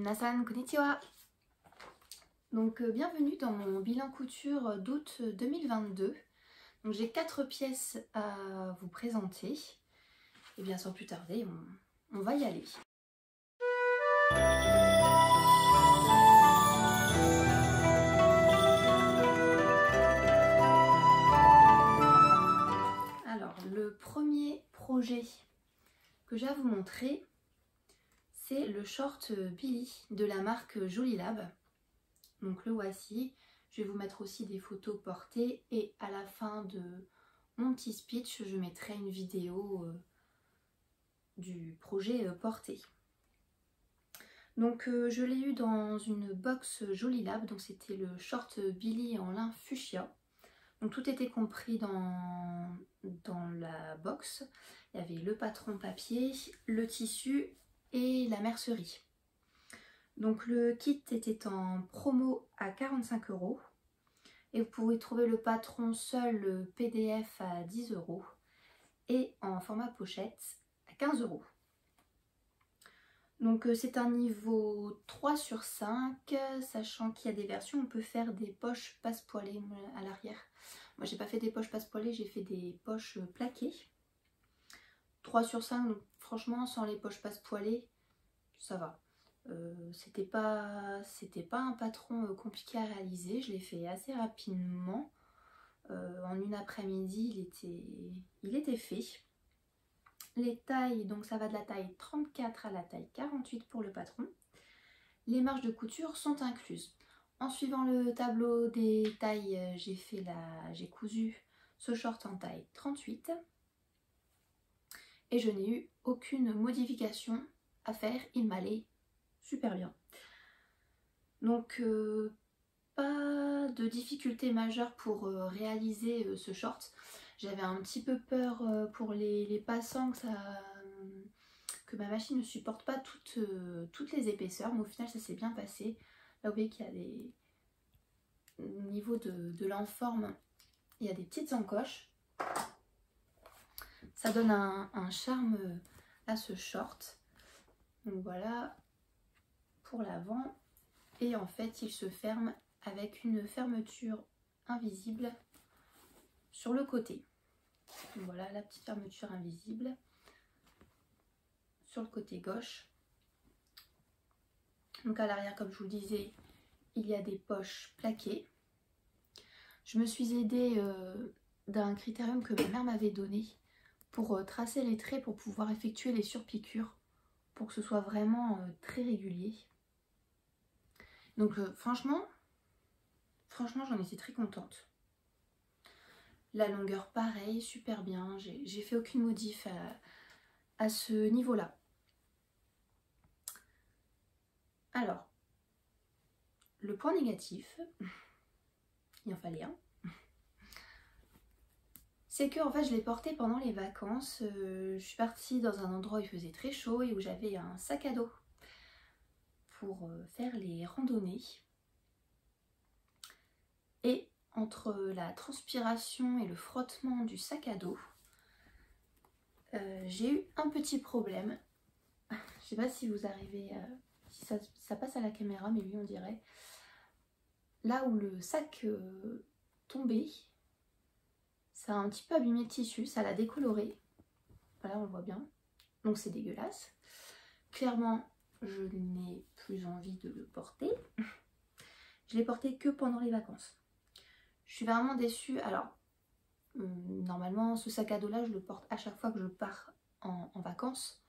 Minasan konnichiwa. Donc bienvenue dans mon bilan couture d'août 2022. Donc j'ai 4 pièces à vous présenter. Et bien sans plus tarder, on va y aller. Alors le premier projet que j'ai à vous montrer, c'est le short Billy de la marque Joli Lab. Donc le voici. Je vais vous mettre aussi des photos portées et à la fin de mon petit speech, je mettrai une vidéo du projet porté. Donc je l'ai eu dans une box Joli Lab, donc c'était le short Billy en lin fuchsia. Donc tout était compris dans la box. Il y avait le patron papier, le tissu et la mercerie. Donc le kit était en promo à 45 € et vous pouvez trouver le patron seul PDF à 10 € et en format pochette à 15 €. Donc c'est un niveau 3/5, sachant qu'il y a des versions où on peut faire des poches passepoilées à l'arrière. Moi j'ai pas fait des poches passepoilées, j'ai fait des poches plaquées. 3/5, donc franchement sans les poches passepoilées, ça va. C'était pas un patron compliqué à réaliser, je l'ai fait assez rapidement. En une après-midi il était fait. Les tailles, donc ça va de la taille 34 à la taille 48 pour le patron. Les marges de couture sont incluses. En suivant le tableau des tailles, j'ai cousu ce short en taille 38 et je n'ai eu aucune modification à faire, il m'allait super bien. Donc pas de difficulté majeure pour réaliser ce short. J'avais un petit peu peur pour les passants que ma machine ne supporte pas toutes les épaisseurs, mais au final ça s'est bien passé. Là vous voyez qu'il y a au niveau de l'enforme, il y a des petites encoches. Ça donne un charme à ce short. Donc voilà pour l'avant, et en fait il se ferme avec une fermeture invisible sur le côté. Donc voilà la petite fermeture invisible sur le côté gauche. Donc à l'arrière, comme je vous le disais, il y a des poches plaquées. Je me suis aidée d'un critérium que ma mère m'avait donné pour tracer les traits, pour pouvoir effectuer les surpiqûres, pour que ce soit vraiment très régulier. Donc franchement j'en étais très contente. La longueur pareil, super bien, j'ai fait aucune modif à ce niveau là. Alors, le point négatif, il en fallait un, c'est que en fait je l'ai porté pendant les vacances. Je suis partie dans un endroit où il faisait très chaud et où j'avais un sac à dos pour faire les randonnées. Et entre la transpiration et le frottement du sac à dos, j'ai eu un petit problème. Je sais pas si vous arrivez, si ça passe à la caméra, mais oui on dirait. Là où le sac tombait, ça a un petit peu abîmé le tissu, ça l'a décoloré. Voilà, on le voit bien. Donc c'est dégueulasse. Clairement, je n'ai plus envie de le porter. Je l'ai porté que pendant les vacances. Je suis vraiment déçue. Alors, normalement, ce sac à dos là, je le porte à chaque fois que je pars en vacances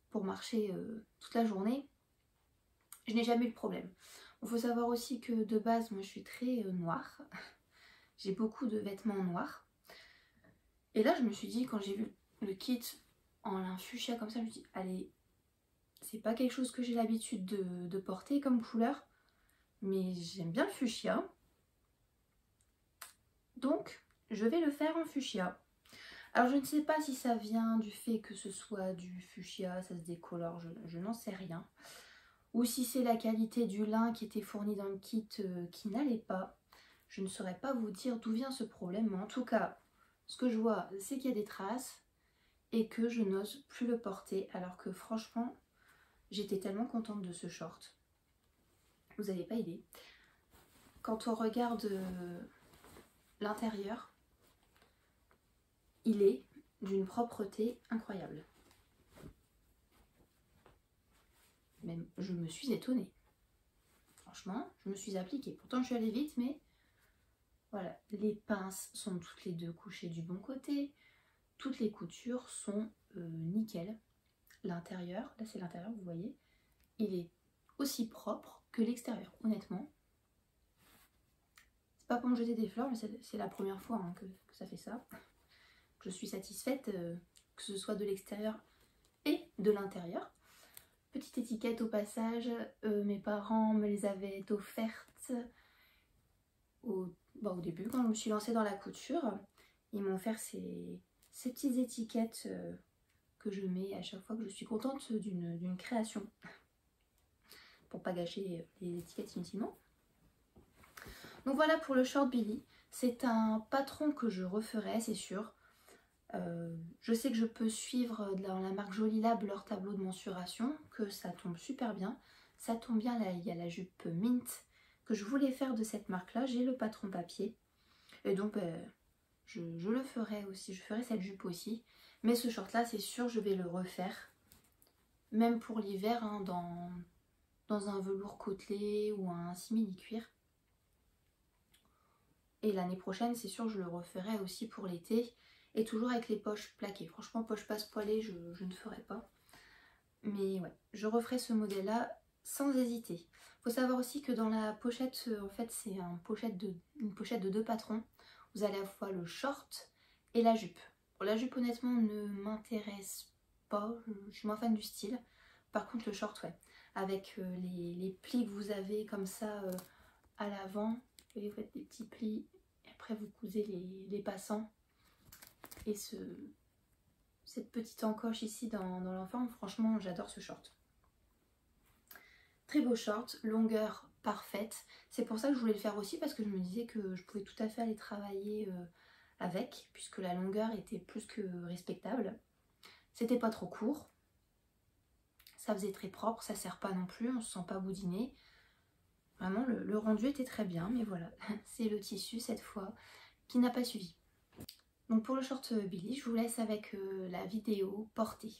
pour marcher toute la journée. Je n'ai jamais eu de problème. Il faut savoir aussi que de base, moi je suis très noire. J'ai beaucoup de vêtements noirs. Et là, je me suis dit, quand j'ai vu le kit en lin fuchsia comme ça, je me suis dit, allez, c'est pas quelque chose que j'ai l'habitude de porter comme couleur, mais j'aime bien le fuchsia. Donc, je vais le faire en fuchsia. Alors, je ne sais pas si ça vient du fait que ce soit du fuchsia, ça se décolore, je n'en sais rien. Ou si c'est la qualité du lin qui était fourni dans le kit qui n'allait pas. Je ne saurais pas vous dire d'où vient ce problème, mais en tout cas, ce que je vois, c'est qu'il y a des traces et que je n'ose plus le porter, alors que franchement, J'étais tellement contente de ce short. Vous n'avez pas idée. Quand on regarde l'intérieur, il est d'une propreté incroyable. Même je me suis étonnée. Franchement, je me suis appliquée. Pourtant, je suis allée vite, mais voilà. Les pinces sont toutes les deux couchées du bon côté. Toutes les coutures sont nickel. L'intérieur, là c'est l'intérieur, vous voyez, il est aussi propre que l'extérieur, honnêtement. C'est pas pour me jeter des fleurs, mais c'est la première fois hein, que ça fait ça. Je suis satisfaite que ce soit de l'extérieur et de l'intérieur. Petite étiquette au passage, mes parents me les avaient offertes au début quand je me suis lancée dans la couture. Ils m'ont offert ces petites étiquettes que je mets à chaque fois que je suis contente d'une création. Pour pas gâcher les étiquettes inutilement. Donc voilà pour le short Billy. C'est un patron que je referai, c'est sûr. Je sais que je peux suivre dans la marque Jolie Lab leur tableau de mensuration, que ça tombe super bien. Ça tombe bien, là il y a la jupe Mint que je voulais faire de cette marque là. J'ai le patron papier. Et donc je le ferai aussi, je ferai cette jupe aussi. Mais ce short là c'est sûr je vais le refaire. Même pour l'hiver hein, dans un velours côtelé ou un simili-cuir. Et l'année prochaine, c'est sûr, je le referai aussi pour l'été. Et toujours avec les poches plaquées. Franchement, poche passe poilée, je ne ferai pas. Mais ouais, je referai ce modèle-là sans hésiter. Il faut savoir aussi que dans la pochette, en fait, c'est une pochette de 2 patrons. Vous avez à la fois le short et la jupe. Bon, la jupe, honnêtement, ne m'intéresse pas. Je suis moins fan du style. Par contre, le short, ouais. Avec les plis que vous avez comme ça à l'avant. Vous voyez, vous faites des petits plis. Et après, vous cousez les passants. Et cette petite encoche ici dans l'enfant, franchement, j'adore ce short. Très beau short, longueur parfaite. C'est pour ça que je voulais le faire aussi parce que je me disais que je pouvais tout à fait aller travailler avec, puisque la longueur était plus que respectable. C'était pas trop court. Ça faisait très propre, ça sert pas non plus, on se sent pas boudiné. Vraiment, le rendu était très bien, mais voilà, c'est le tissu cette fois qui n'a pas suivi. Donc pour le short Billy, je vous laisse avec la vidéo portée.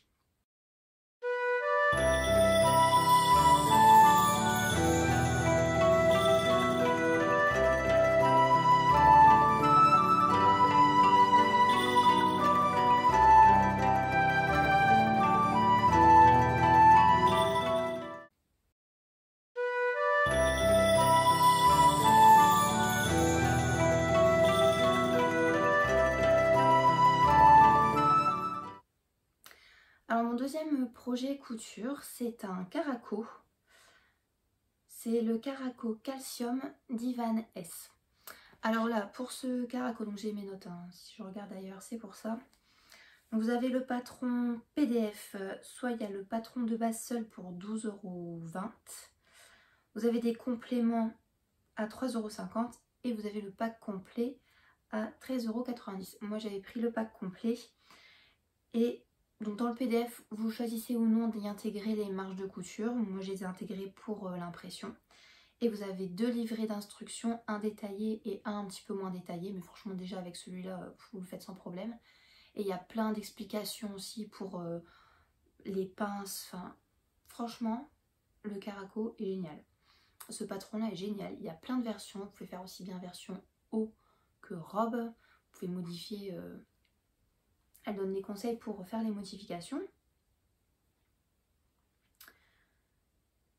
Alors mon deuxième projet couture, c'est un caraco. C'est le caraco Calcium d'Ivan S. Alors là, pour ce caraco, donc j'ai mes notes, hein, si je regarde ailleurs, c'est pour ça. Donc vous avez le patron PDF, soit il y a le patron de base seul pour 12,20 €. Vous avez des compléments à 3,50 € et vous avez le pack complet à 13,90 €. Moi j'avais pris le pack complet et donc dans le PDF vous choisissez ou non d'y intégrer les marges de couture. Moi je les ai intégrées pour l'impression. Et vous avez 2 livrets d'instructions, un détaillé et un petit peu moins détaillé. Mais franchement déjà avec celui-là vous le faites sans problème. Et il y a plein d'explications aussi pour les pinces. Enfin franchement le caraco est génial. Ce patron là est génial. Il y a plein de versions. Vous pouvez faire aussi bien version haut que robe. Vous pouvez modifier. Elle donne des conseils pour faire les modifications.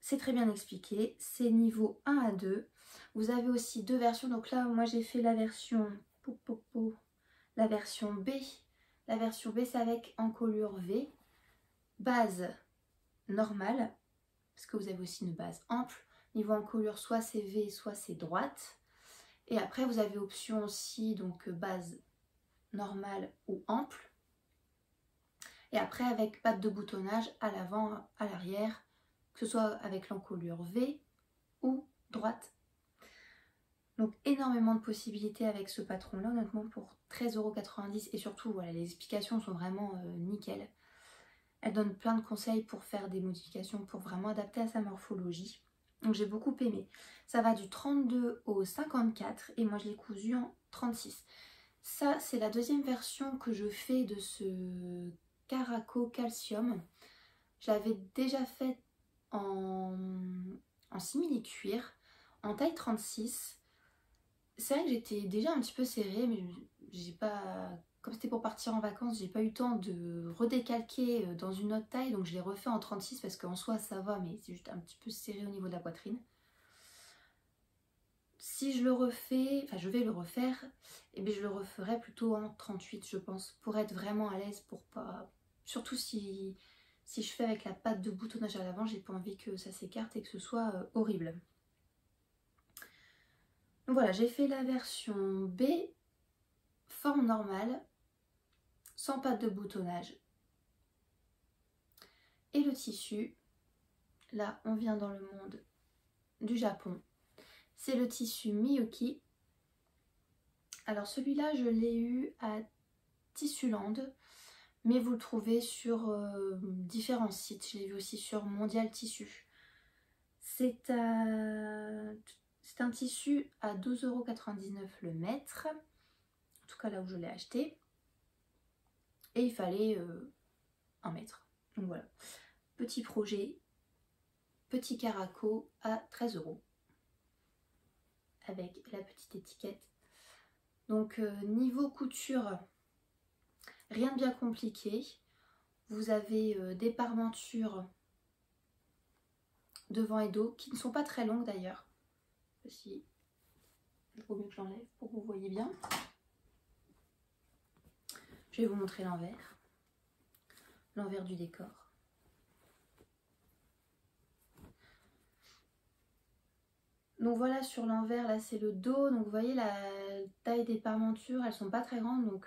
C'est très bien expliqué, c'est niveau 1 à 2. Vous avez aussi 2 versions, donc là moi j'ai fait la version la version B. La version B c'est avec encolure V, base normale, parce que vous avez aussi une base ample. Niveau encolure soit c'est V, soit c'est droite. Et après vous avez option aussi, donc base normale ou ample. Et après avec patte de boutonnage à l'avant, à l'arrière, que ce soit avec l'encolure V ou droite. Donc énormément de possibilités avec ce patron là, honnêtement pour 13,90 € et surtout voilà, les explications sont vraiment nickel. Elle donne plein de conseils pour faire des modifications, pour vraiment adapter à sa morphologie. Donc j'ai beaucoup aimé. Ça va du 32 au 54 et moi je l'ai cousu en 36. Ça c'est la deuxième version que je fais de ce Caraco Calcium. Je l'avais déjà fait en simili-cuir, en taille 36. C'est vrai que j'étais déjà un petit peu serrée, mais j'ai pas... Comme c'était pour partir en vacances, j'ai pas eu le temps de redécalquer dans une autre taille, donc je l'ai refait en 36 parce qu'en soi ça va, mais c'est juste un petit peu serré au niveau de la poitrine. Si je le refais, enfin je vais le refaire, et bien je le referai plutôt en 38 je pense, pour être vraiment à l'aise, pour pas... Surtout si je fais avec la patte de boutonnage à l'avant, j'ai pas envie que ça s'écarte et que ce soit horrible. Donc voilà, j'ai fait la version B, forme normale, sans patte de boutonnage. Et le tissu, là on vient dans le monde du Japon, c'est le tissu Miyuki. Alors celui-là je l'ai eu à Tissuland, mais vous le trouvez sur différents sites. Je l'ai vu aussi sur Mondial Tissu. C'est un tissu à 12,99 € le mètre, en tout cas là où je l'ai acheté, et il fallait 1 mètre. Donc voilà, petit projet, petit caraco à 13 € avec la petite étiquette. Donc niveau couture, rien de bien compliqué. Vous avez des parmentures devant et dos qui ne sont pas très longues d'ailleurs. Si il faut mieux que j'enlève pour que vous voyez bien. Je vais vous montrer l'envers du décor. Donc voilà, sur l'envers là c'est le dos, donc vous voyez la taille des parmentures, elles sont pas très grandes, donc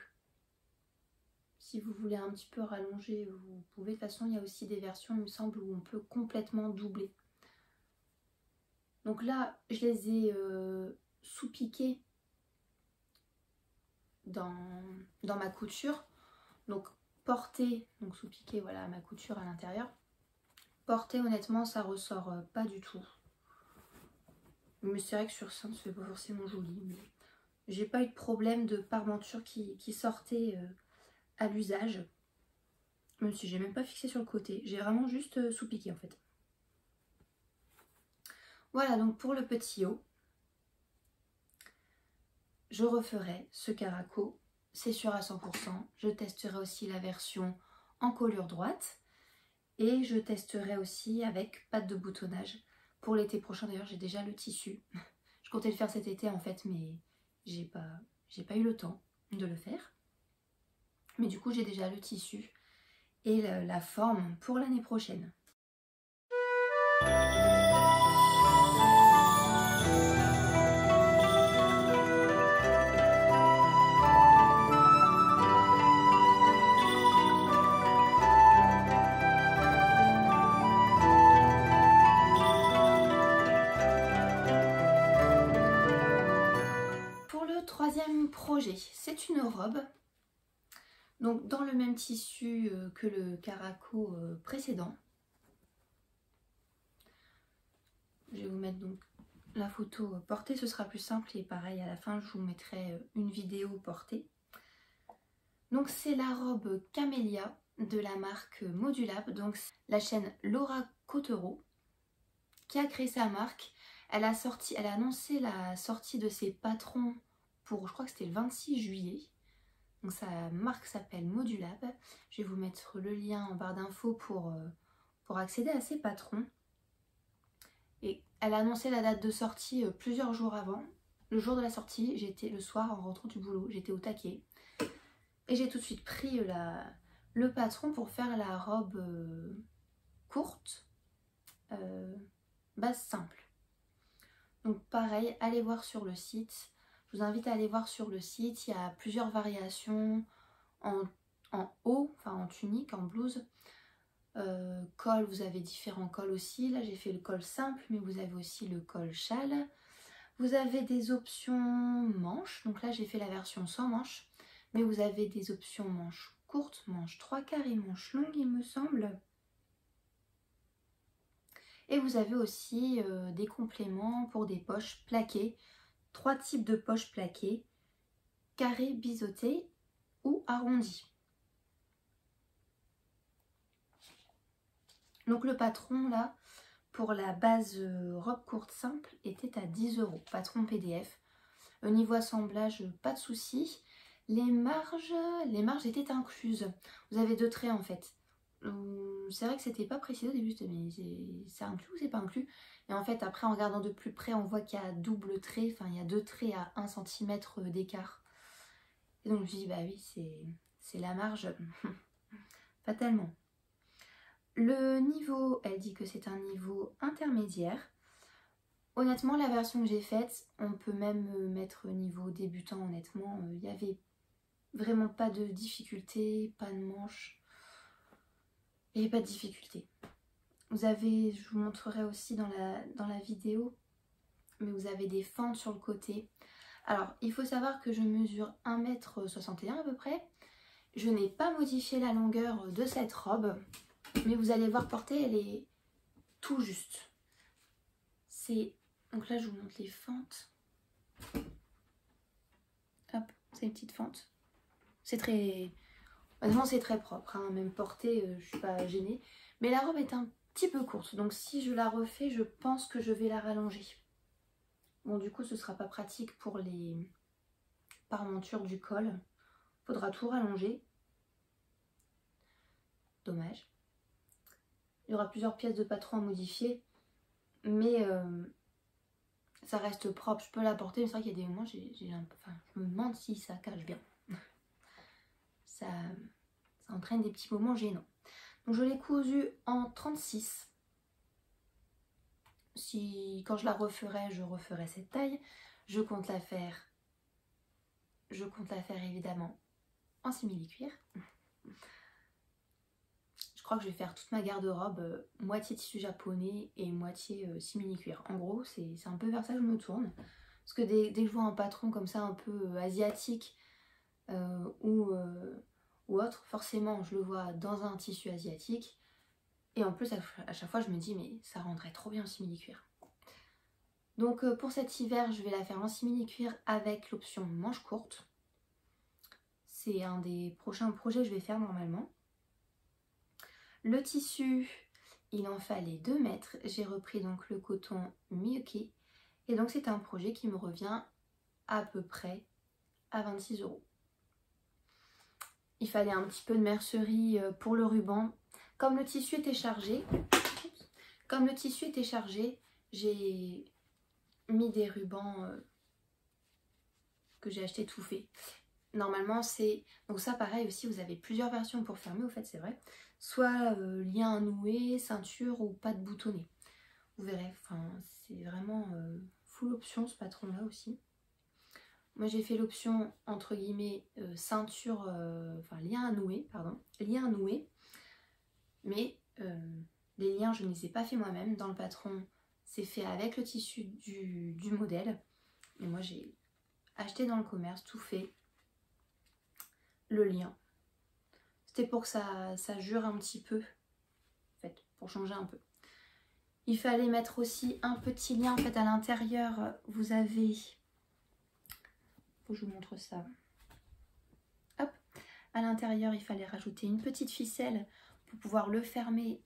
si vous voulez un petit peu rallonger vous pouvez. De toute façon il y a aussi des versions il me semble où on peut complètement doubler. Donc là je les ai sous-piqués dans ma couture, donc porter, donc sous-piqué voilà ma couture à l'intérieur. Porter honnêtement ça ressort pas du tout. Mais c'est vrai que sur ça, c'est pas forcément joli. Mais j'ai pas eu de problème de parmenture qui sortait à l'usage. Même si j'ai même pas fixé sur le côté. J'ai vraiment juste sous-piqué en fait. Voilà donc pour le petit haut. Je referai ce caraco. C'est sûr à 100%. Je testerai aussi la version en colure droite. Et je testerai aussi avec patte de boutonnage. Pour l'été prochain d'ailleurs j'ai déjà le tissu. Je comptais le faire cet été en fait mais j'ai pas eu le temps de le faire. Mais du coup j'ai déjà le tissu et la forme pour l'année prochaine. Troisième projet, c'est une robe, donc dans le même tissu que le caraco précédent. Je vais vous mettre donc la photo portée, ce sera plus simple et pareil à la fin je vous mettrai une vidéo portée. Donc c'est la robe Camélia de la marque Modulab, donc la chaîne Laura Cottereau qui a créé sa marque. Elle a annoncé la sortie de ses patrons pour, je crois que c'était le 26 juillet. Donc sa marque s'appelle Modulab. Je vais vous mettre le lien en barre d'infos pour accéder à ses patrons. Et elle a annoncé la date de sortie plusieurs jours avant. Le jour de la sortie, j'étais le soir en rentrant du boulot, j'étais au taquet. Et j'ai tout de suite pris le patron pour faire la robe courte, base simple. Donc pareil, allez voir sur le site. Je vous invite à aller voir sur le site, il y a plusieurs variations en haut, enfin en tunique, en blouse. Col, vous avez différents cols aussi. Là j'ai fait le col simple, mais vous avez aussi le col châle. Vous avez des options manches, donc là j'ai fait la version sans manches, mais vous avez des options manches courte, manche 3/4 et manche longue il me semble. Et vous avez aussi des compléments pour des poches plaquées. 3 types de poches plaquées, carrées, biseautées ou arrondies. Donc le patron là, pour la base robe courte simple, était à 10 €. Patron PDF. Au niveau assemblage, pas de souci. Les marges étaient incluses. Vous avez 2 traits en fait. C'est vrai que c'était pas précisé au début, mais c'est inclus ou c'est pas inclus? Et en fait après en regardant de plus près on voit qu'il y a double trait, enfin il y a 2 traits à 1 cm d'écart. Et donc je me suis dit bah oui c'est la marge, pas tellement. Le niveau, elle dit que c'est un niveau intermédiaire. Honnêtement la version que j'ai faite, on peut même mettre niveau débutant honnêtement, il n'y avait vraiment pas de difficulté, pas de manche. Il n'y avait pas de difficulté. Vous avez, je vous montrerai aussi dans la vidéo, mais vous avez des fentes sur le côté. Alors, il faut savoir que je mesure 1,61 m à peu près. Je n'ai pas modifié la longueur de cette robe, mais vous allez voir porter, elle est tout juste. Donc là, je vous montre les fentes. Hop, c'est une petite fente. C'est très... Honnêtement, c'est très propre, hein. Même portée, je suis pas gênée. Mais la robe est un petit peu courte, donc si je la refais, je pense que je vais la rallonger. Bon, du coup, ce sera pas pratique pour les parmentures du col. Faudra tout rallonger. Dommage. Il y aura plusieurs pièces de patron à modifier, mais ça reste propre. Je peux la porter, mais c'est vrai qu'il y a des moments, enfin, je me demande si ça cache bien. Ça entraîne des petits moments gênants. Donc je l'ai cousue en 36. Quand je la referai, je referai cette taille. Je compte la faire évidemment en simili-cuir. Je crois que je vais faire toute ma garde-robe moitié tissu japonais et moitié simili-cuir. En gros, c'est un peu vers ça que je me tourne. Parce que dès que je vois un patron comme ça un peu asiatique ou autre, forcément je le vois dans un tissu asiatique. Et en plus à chaque fois je me dis mais ça rendrait trop bien en simili-cuir. Donc pour cet hiver je vais la faire en simili-cuir avec l'option manche courte. C'est un des prochains projets que je vais faire normalement. Le tissu, il en fallait 2 mètres. J'ai repris donc le coton Miyuki. Et donc c'est un projet qui me revient à peu près à 26 €. Il fallait un petit peu de mercerie pour le ruban. Comme le tissu était chargé, j'ai mis des rubans que j'ai acheté tout fait. Normalement c'est... Donc ça pareil aussi, vous avez plusieurs versions pour fermer, au fait c'est vrai. Soit lien à nouer, ceinture ou pas de boutonnet. Vous verrez, enfin c'est vraiment full option ce patron là aussi. Moi j'ai fait l'option entre guillemets ceinture, enfin lien à nouer, lien à nouer. Mais les liens je ne les ai pas fait moi-même. Dans le patron c'est fait avec le tissu du modèle. Et moi j'ai acheté dans le commerce, tout fait. Le lien. C'était pour que ça jure un petit peu. En fait, pour changer un peu. Il fallait mettre aussi un petit lien. En fait, à l'intérieur, vous avez... Faut que je vous montre ça. Hop. À l'intérieur, il fallait rajouter une petite ficelle pour pouvoir le fermer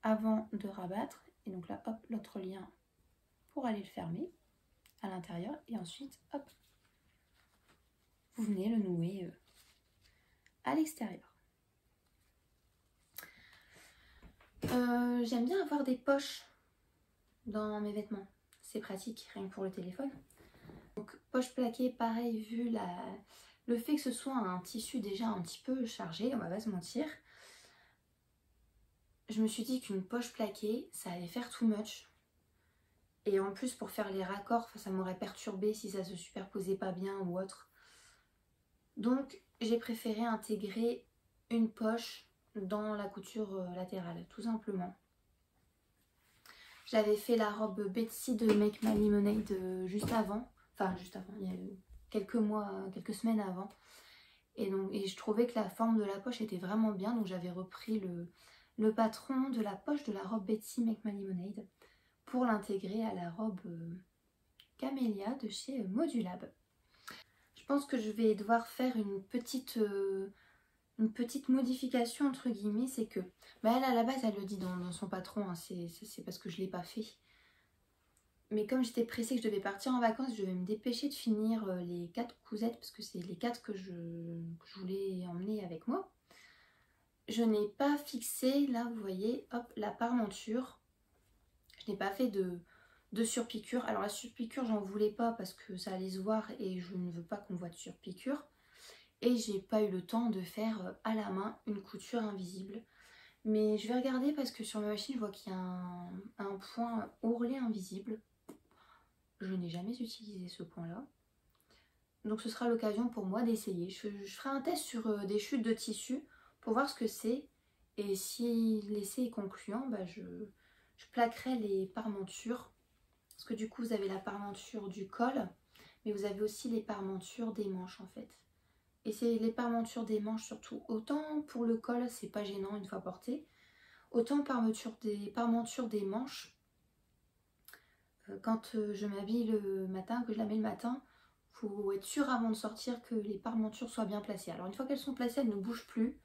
avant de rabattre. Et donc là, hop, l'autre lien pour aller le fermer à l'intérieur. Et ensuite, hop, vous venez le nouer à l'extérieur. J'aime bien avoir des poches dans mes vêtements. C'est pratique, rien que pour le téléphone. Donc poche plaquée, pareil, vu le fait que ce soit un tissu déjà un petit peu chargé, on va pas se mentir. Je me suis dit qu'une poche plaquée, ça allait faire too much. Et en plus pour faire les raccords, ça m'aurait perturbé si ça se superposait pas bien ou autre. Donc j'ai préféré intégrer une poche dans la couture latérale, tout simplement. J'avais fait la robe Betsy de Make My Lemonade juste avant. Enfin juste avant, il y a quelques mois, quelques semaines avant. Et je trouvais que la forme de la poche était vraiment bien, donc j'avais repris le patron de la poche de la robe Betsy Make My Lemonade pour l'intégrer à la robe Camélia de chez Modulab. Je pense que je vais devoir faire une petite modification entre guillemets, c'est que elle à la base elle le dit dans son patron, hein, c'est parce que je ne l'ai pas fait. Mais comme j'étais pressée que je devais partir en vacances, je vais me dépêcher de finir les 4 cousettes parce que c'est les 4 que je voulais emmener avec moi. Je n'ai pas fixé, là vous voyez, hop, la parmenture. Je n'ai pas fait de surpiqûre. Alors la surpiqûre, j'en voulais pas parce que ça allait se voir et je ne veux pas qu'on voit de surpiqûre. Et j'ai pas eu le temps de faire à la main une couture invisible. Mais je vais regarder parce que sur ma machine, je vois qu'il y a un point ourlet invisible. Je n'ai jamais utilisé ce point-là. Donc ce sera l'occasion pour moi d'essayer. Je ferai un test sur des chutes de tissu pour voir ce que c'est. Et si l'essai est concluant, je plaquerai les parmentures. Parce que du coup, vous avez la parmenture du col, mais vous avez aussi les parmentures des manches en fait. Et c'est les parmentures des manches surtout. Autant pour le col, c'est pas gênant une fois porté. Autant parmentures des manches, quand je m'habille le matin, que je la mets le matin, il faut être sûr avant de sortir que les parmentures soient bien placées. Alors une fois qu'elles sont placées, elles ne bougent plus.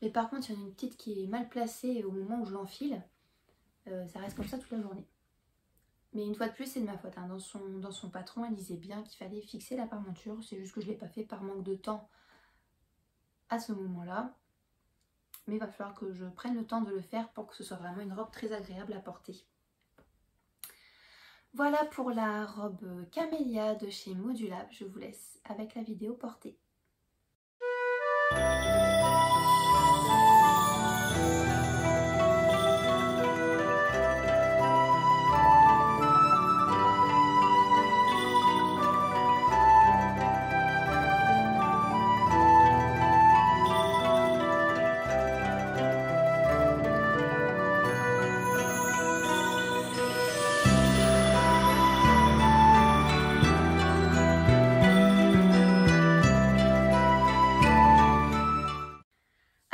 Mais par contre, il y en a une petite qui est mal placée au moment où je l'enfile. Ça reste comme ça toute la journée. Mais une fois de plus, c'est de ma faute. Hein. Dans son patron, elle disait bien qu'il fallait fixer la parmenture. C'est juste que je ne l'ai pas fait par manque de temps à ce moment-là. Mais il va falloir que je prenne le temps de le faire pour que ce soit vraiment une robe très agréable à porter. Voilà pour la robe Camélia de chez Modulab. Je vous laisse avec la vidéo portée.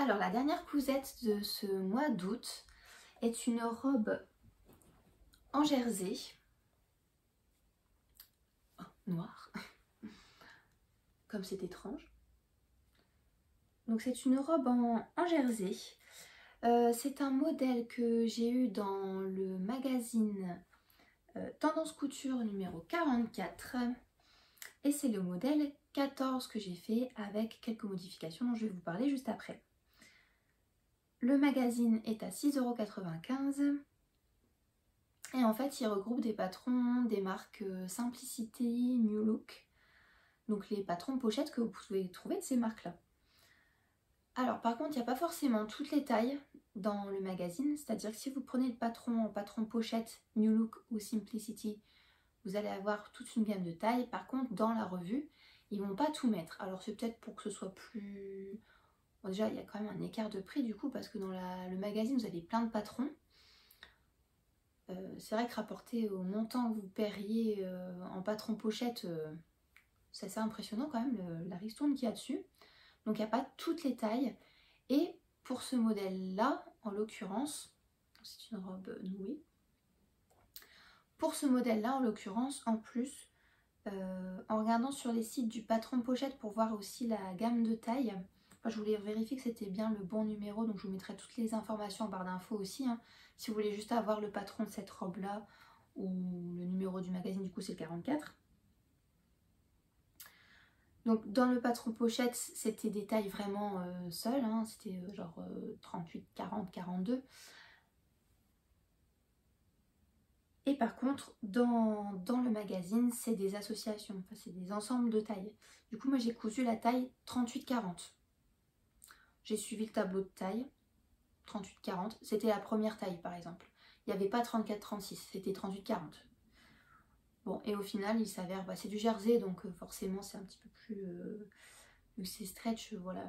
Alors la dernière cousette de ce mois d'août est une robe en jersey noire, comme c'est étrange. Donc c'est une robe en jersey. C'est un modèle que j'ai eu dans le magazine Tendance Couture numéro 44. Et c'est le modèle 14 que j'ai fait avec quelques modifications dont je vais vous parler juste après. Le magazine est à 6,95 €. Et en fait, il regroupe des patrons des marques Simplicity, New Look. Donc les patrons pochettes que vous pouvez trouver de ces marques-là. Alors par contre, il n'y a pas forcément toutes les tailles dans le magazine. C'est-à-dire que si vous prenez le patron en patron pochette New Look ou Simplicity, vous allez avoir toute une gamme de tailles. Par contre, dans la revue, ils ne vont pas tout mettre. Alors c'est peut-être pour que ce soit plus... Bon, déjà, il y a quand même un écart de prix du coup, parce que dans le magazine, vous avez plein de patrons. C'est vrai que rapporté au montant que vous paieriez en patron pochette, c'est assez impressionnant quand même, la ristourne qu'il y a dessus. Donc il n'y a pas toutes les tailles. Et pour ce modèle-là, en l'occurrence, c'est une robe nouée. Pour ce modèle-là, en l'occurrence, en plus, en regardant sur les sites du patron pochette pour voir aussi la gamme de taille, je voulais vérifier que c'était bien le bon numéro, donc je vous mettrai toutes les informations en barre d'infos aussi. Hein. Si vous voulez juste avoir le patron de cette robe-là, ou le numéro du magazine, du coup c'est le 44. Donc dans le patron pochette, c'était des tailles vraiment seules, hein. C'était genre 38, 40, 42. Et par contre, dans le magazine, c'est des associations, enfin, c'est des ensembles de tailles. Du coup, moi j'ai cousu la taille 38-40. J'ai suivi le tableau de taille, 38-40. C'était la première taille par exemple. Il n'y avait pas 34-36, c'était 38-40. Bon, et au final, il s'avère, c'est du jersey, donc forcément c'est un petit peu plus... vu que c'est stretch, voilà,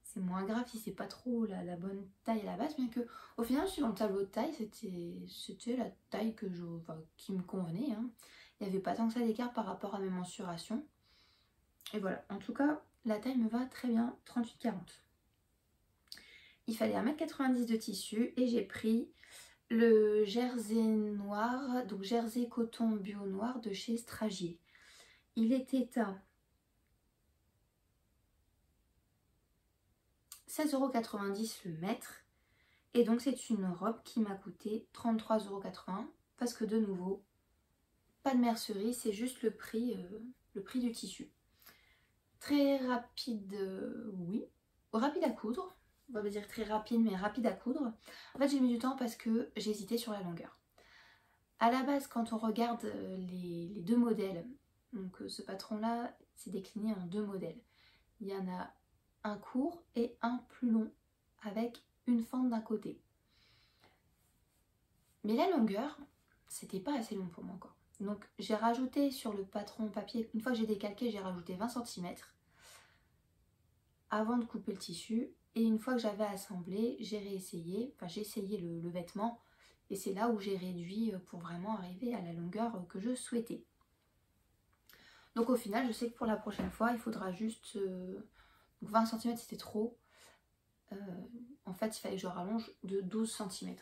c'est moins grave si c'est pas trop la bonne taille à la base, bien que au final, suivant le tableau de taille, c'était la taille qui me convenait. Hein. Il n'y avait pas tant que ça d'écart par rapport à mes mensurations. Et voilà, en tout cas, la taille me va très bien, 38-40. Il fallait 1,90 m de tissu et j'ai pris le jersey noir, donc jersey coton bio noir de chez Stragier. Il était à 16,90 € le mètre. Et donc c'est une robe qui m'a coûté 33,80 € parce que de nouveau, pas de mercerie, c'est juste le prix du tissu. Très rapide, oui, rapide à coudre. On va pas dire très rapide, mais rapide à coudre. En fait, j'ai mis du temps parce que j'hésitais sur la longueur. À la base, quand on regarde les deux modèles, donc ce patron-là, c'est décliné en deux modèles. Il y en a un court et un plus long, avec une fente d'un côté. Mais la longueur, c'était pas assez long pour moi encore. Donc j'ai rajouté sur le patron papier, une fois que j'ai décalqué, j'ai rajouté 20 cm avant de couper le tissu. Et une fois que j'avais assemblé, j'ai réessayé, enfin j'ai essayé le vêtement. Et c'est là où j'ai réduit pour vraiment arriver à la longueur que je souhaitais. Donc au final, je sais que pour la prochaine fois, il faudra juste... donc 20 cm c'était trop. En fait, il fallait que je rallonge de 12 cm.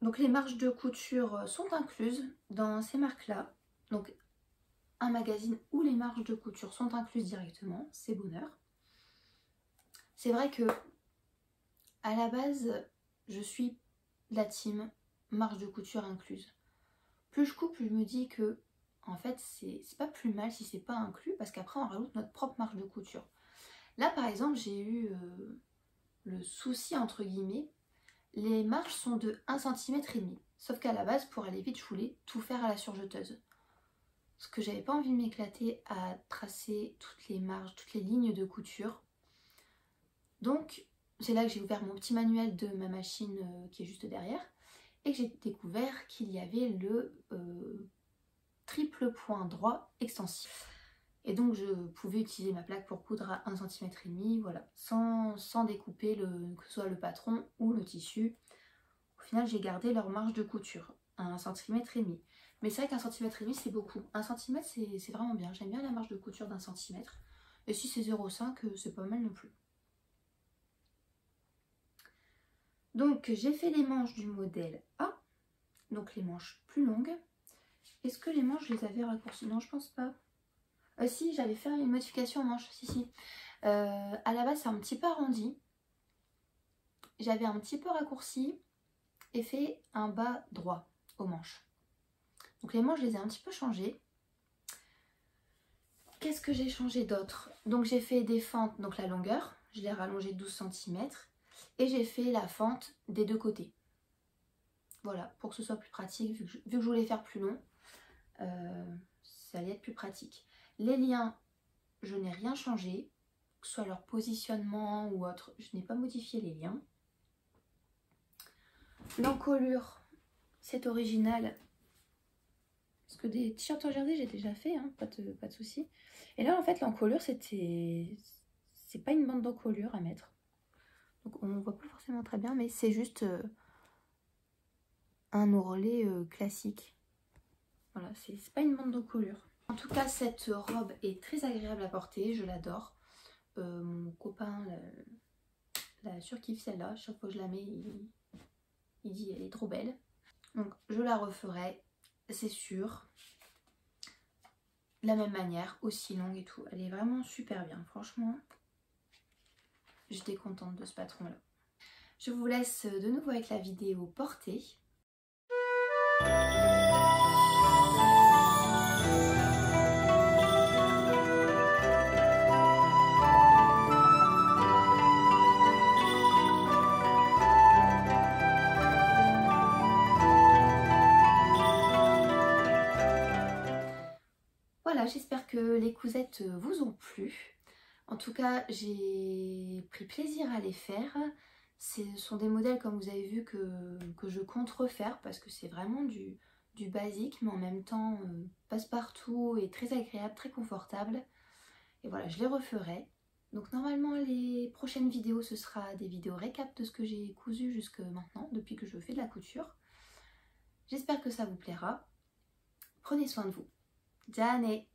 Donc les marges de couture sont incluses dans ces marques-là. Donc un magazine où les marges de couture sont incluses directement, c'est bonheur. C'est vrai que à la base, je suis la team marge de couture incluse. Plus je coupe, plus je me dis que en fait c'est pas plus mal si c'est pas inclus parce qu'après on rajoute notre propre marge de couture. Là par exemple j'ai eu le souci entre guillemets, les marges sont de 1,5 cm. Sauf qu'à la base pour aller vite je voulais tout faire à la surjeteuse. Parce que j'avais pas envie de m'éclater à tracer toutes les marges, toutes les lignes de couture. Donc c'est là que j'ai ouvert mon petit manuel de ma machine qui est juste derrière. Et que j'ai découvert qu'il y avait le triple point droit extensif. Et donc je pouvais utiliser ma plaque pour coudre à 1,5 cm, voilà, sans découper que ce soit le patron ou le tissu. Au final j'ai gardé leur marge de couture à 1,5 cm. Mais c'est vrai qu'1,5 cm c'est beaucoup. 1 cm c'est vraiment bien, j'aime bien la marge de couture d'1 cm. Et si c'est 0,5 c'est pas mal non plus. Donc j'ai fait les manches du modèle A, donc les manches plus longues. Est-ce que les manches je les avais raccourcies? Non, je pense pas. Si, j'avais fait une modification en manches, si. À la base c'est un petit peu arrondi. J'avais un petit peu raccourci et fait un bas droit aux manches. Donc les manches je les ai un petit peu changées. Qu'est-ce que j'ai changé d'autre? Donc j'ai fait des fentes, donc la longueur, je l'ai rallongée de 12 cm. Et j'ai fait la fente des deux côtés. Voilà, pour que ce soit plus pratique, vu que je voulais faire plus long, ça allait être plus pratique. Les liens, je n'ai rien changé, que ce soit leur positionnement ou autre, je n'ai pas modifié les liens. L'encolure, c'est original, parce que des t-shirts en jersey j'ai déjà fait, hein, pas de souci. Et là en fait l'encolure c'est pas une bande d'encolure à mettre. Donc on ne voit pas forcément très bien, mais c'est juste un ourlet classique. Voilà, c'est pas une bande d'encolure. En tout cas, cette robe est très agréable à porter, je l'adore. Mon copain la surkiffe celle-là. Chaque fois que je la mets, il dit elle est trop belle. Donc je la referai, c'est sûr. De la même manière, aussi longue et tout. Elle est vraiment super bien, franchement. J'étais contente de ce patron-là. Je vous laisse de nouveau avec la vidéo portée. Voilà, j'espère que les cousettes vous ont plu. En tout cas, j'ai pris plaisir à les faire. Ce sont des modèles, comme vous avez vu, que je compte refaire parce que c'est vraiment du basique, mais en même temps passe-partout et très agréable, très confortable. Et voilà, je les referai. Donc normalement, les prochaines vidéos, ce sera des vidéos récap de ce que j'ai cousu jusque maintenant, depuis que je fais de la couture. J'espère que ça vous plaira. Prenez soin de vous. じゃあね。